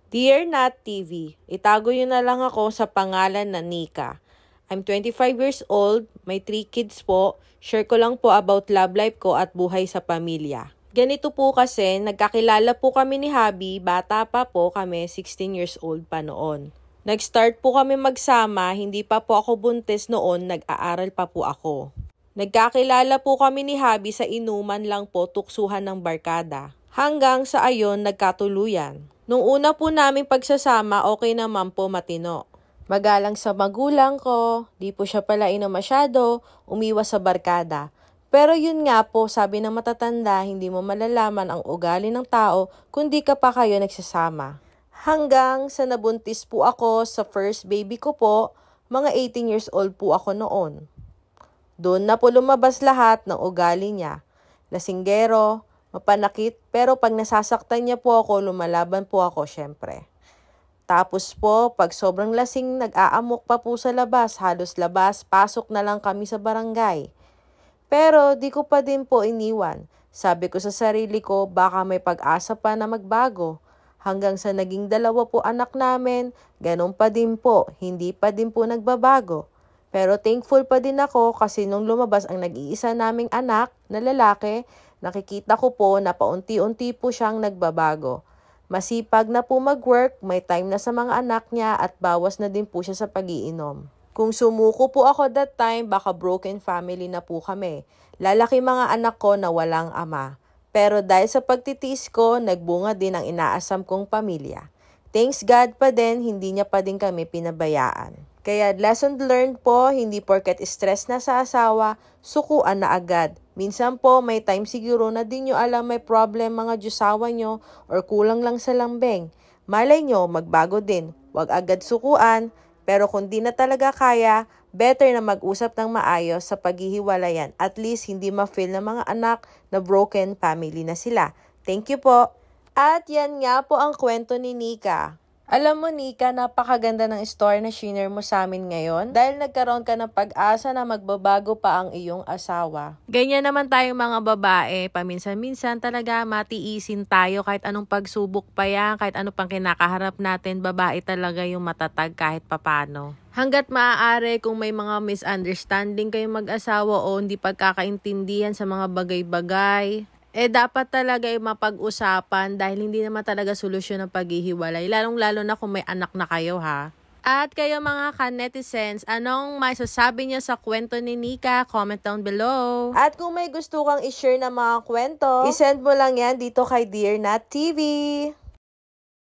Dear Nat TV, itago yun na lang ako sa pangalan na Nika. I'm 25 years old, may 3 kids po. Share ko lang po about love life ko at buhay sa pamilya. Ganito po kasi, nagkakilala po kami ni Habi, bata pa po kami, 16 years old pa noon. Nag-start po kami magsama, hindi pa po ako buntis noon, nag-aaral pa po ako. Nagkakilala po kami ni Habi sa inuman lang po, tuksuhan ng barkada. Hanggang sa ayon, nagkatuluyan. Nung una po namin pagsasama, okay naman po matino. Magalang sa magulang ko, di po siya palain na masyado, umiwas sa barkada. Pero yun nga po, sabi ng matatanda, hindi mo malalaman ang ugali ng tao kundi ka pa kayo nagsasama. Hanggang sa nabuntis po ako sa first baby ko po, mga 18 years old po ako noon. Doon na po lumabas lahat ng ugali niya. Lasinggero, mapanakit, pero pag nasasaktan niya po ako, lumalaban po ako syempre. Tapos po, pag sobrang lasing, nag-aamok pa po sa labas, halos labas, pasok na lang kami sa barangay. Pero di ko pa din po iniwan. Sabi ko sa sarili ko, baka may pag-asa pa na magbago. Hanggang sa naging 2 po anak namin, ganun pa din po, hindi pa din po nagbabago. Pero thankful pa din ako kasi nung lumabas ang nag-iisa naming anak na lalaki, nakikita ko po na paunti-unti po siyang nagbabago. Masipag na po mag-work, may time na sa mga anak niya at bawas na din po siya sa pag-iinom. Kung sumuko po ako that time, baka broken family na po kami. Lalaki mga anak ko na walang ama. Pero dahil sa pagtitiis ko, nagbunga din ang inaasam kong pamilya. Thanks God pa din, hindi niya pa din kami pinabayaan. Kaya lesson learned po, hindi porket stress na sa asawa, sukuan na agad. Minsan po, may time siguro na di nyo alam may problem mga jusawa nyo or kulang lang sa lambing. Malay nyo, magbago din. Huwag agad sukuan, pero kung di na talaga kaya, better na mag-usap ng maayos sa paghihiwalayan. At least hindi ma-feel ng mga anak na broken family na sila. Thank you po. At yan nga po ang kwento ni Nika. Alam mo Nika, napakaganda ng story na share mo sa amin ngayon dahil nagkaroon ka ng pag-asa na magbabago pa ang iyong asawa. Ganyan naman tayong mga babae, paminsan-minsan talaga matiisin tayo kahit anong pagsubok pa yan, kahit ano pang kinakaharap natin, babae talaga yung matatag kahit papano. Hanggat maaari kung may mga misunderstanding kayong mag-asawa o hindi pagkakaintindihan sa mga bagay-bagay, dapat talaga yung mapag-usapan dahil hindi naman talaga solusyon ng paghihiwalay. Lalong-lalo na kung may anak na kayo ha. At kayo mga ka-netizens, anong masasabi niyo sa kwento ni Nika? Comment down below. At kung may gusto kang i-share na mga kwento, isend mo lang yan dito kay Dear Nat TV.